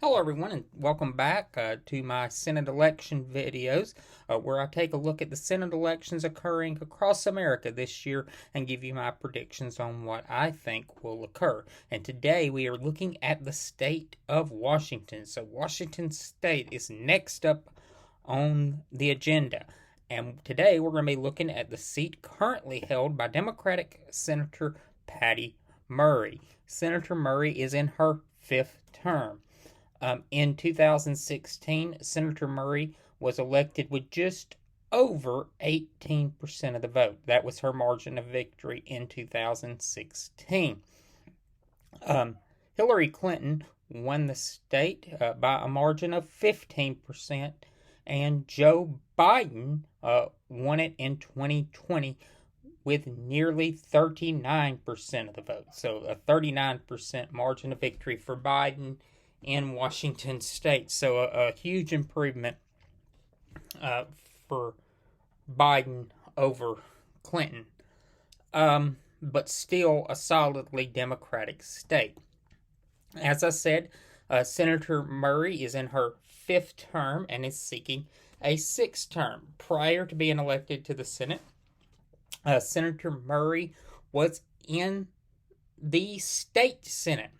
Hello, everyone, and welcome back to my Senate election videos, where I take a look at the Senate elections occurring across America this year and give you my predictions on what I think will occur. And today we are looking at the state of Washington. So, Washington State is next up on the agenda. And today we're going to be looking at the seat currently held by Democratic Senator Patty Murray. Senator Murray is in her fifth term. In 2016, Senator Murray was elected with just over 18% of the vote. That was her margin of victory in 2016. Hillary Clinton won the state by a margin of 15%, and Joe Biden won it in 2020 with nearly 39% of the vote. So a 39% margin of victory for Biden in Washington State. So a huge improvement for Biden over Clinton, but still a solidly Democratic state. As I said, Senator Murray is in her fifth term and is seeking a sixth term. Prior to being elected to the Senate, Senator Murray was in the state Senate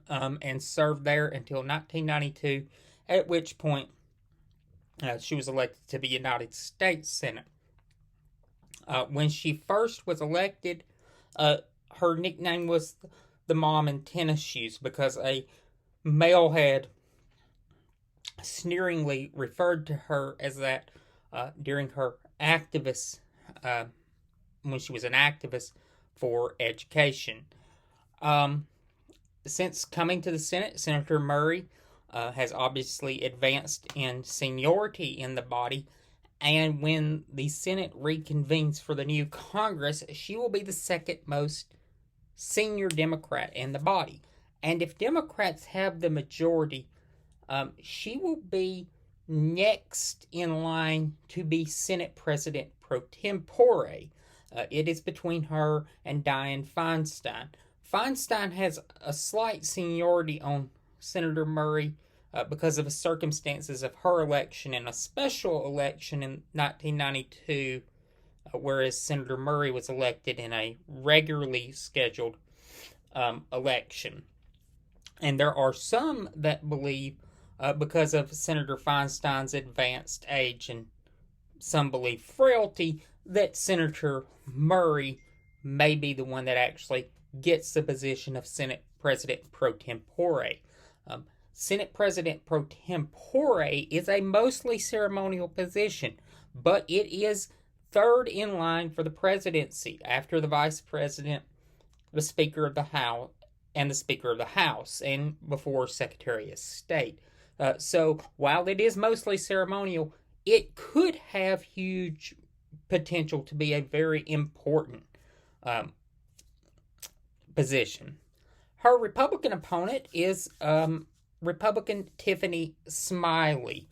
and served there until 1992, at which point she was elected to the United States Senate. When she first was elected, her nickname was the Mom in Tennis Shoes because a male had sneeringly referred to her as that during her activist, when she was an activist for education. Since coming to the Senate, Senator Murray has obviously advanced in seniority in the body, and when the Senate reconvenes for the new Congress, she will be the second most senior Democrat in the body. And if Democrats have the majority, she will be next in line to be Senate President pro tempore. It is between her and Dianne Feinstein. Feinstein has a slight seniority on Senator Murray because of the circumstances of her election in a special election in 1992, whereas Senator Murray was elected in a regularly scheduled election. And there are some that believe, because of Senator Feinstein's advanced age and some believe frailty, that Senator Murray may be the one that actually gets the position of Senate President pro tempore. Senate President pro tempore is a mostly ceremonial position, but it is third in line for the presidency after the Vice President, the Speaker of the House, and the Speaker of the House, and before Secretary of State. So while it is mostly ceremonial, it could have huge potential to be a very important position. Her Republican opponent is Republican Tiffany Smiley.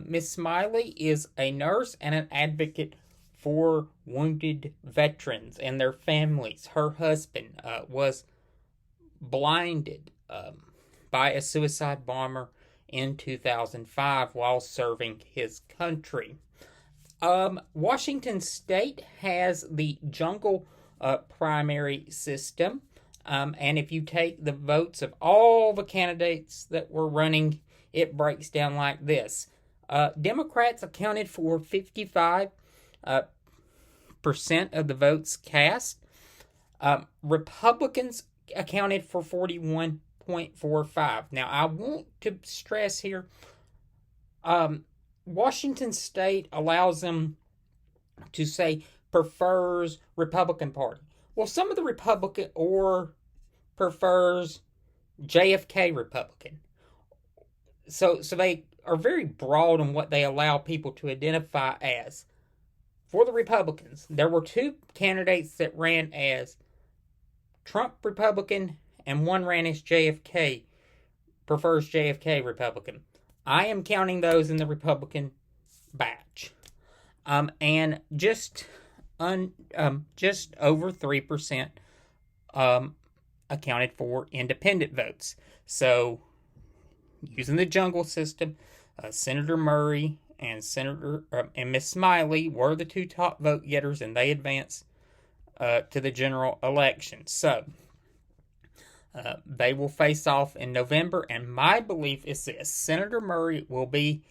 Miss Smiley is a nurse and an advocate for wounded veterans and their families. Her husband was blinded by a suicide bomber in 2005 while serving his country. Washington State has the jungle primary system. And if you take the votes of all the candidates that were running, it breaks down like this. Democrats accounted for 55% of the votes cast. Republicans accounted for 41.45. Now, I want to stress here, Washington State allows them to say prefers Republican Party. Well, some of the Republican or prefers JFK Republican. So they are very broad on what they allow people to identify as. For the Republicans, there were two candidates that ran as Trump Republican and one ran as JFK, prefers JFK Republican. I am counting those in the Republican batch. And just over 3% accounted for independent votes. So using the jungle system, Senator Murray and Miss Smiley were the two top vote getters, and they advanced to the general election. So they will face off in November, and my belief is this: Senator Murray will be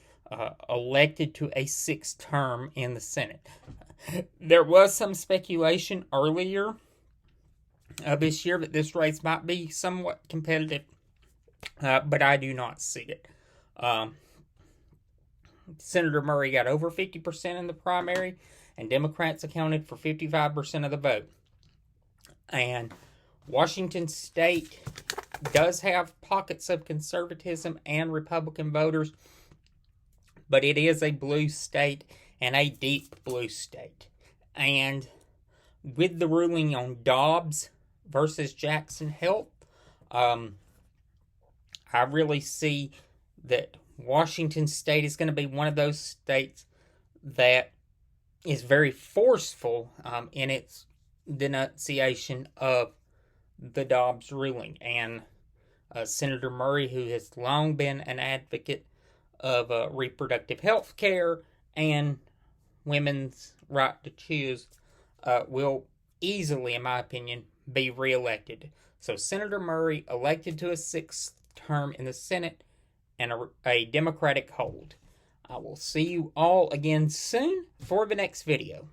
elected to a 6th term in the Senate. There was some speculation earlier this year that this race might be somewhat competitive, but I do not see it. Senator Murray got over 50% in the primary, and Democrats accounted for 55% of the vote. And Washington State does have pockets of conservatism and Republican voters, but it is a blue state, and a deep blue state. And with the ruling on Dobbs versus Jackson Health, I really see that Washington State is going to be one of those states that is very forceful in its denunciation of the Dobbs ruling. And Senator Murray, who has long been an advocate of reproductive health care and women's right to choose, will easily, in my opinion, be reelected. So Senator Murray elected to a 6th term in the Senate and a Democratic hold. I will see you all again soon for the next video.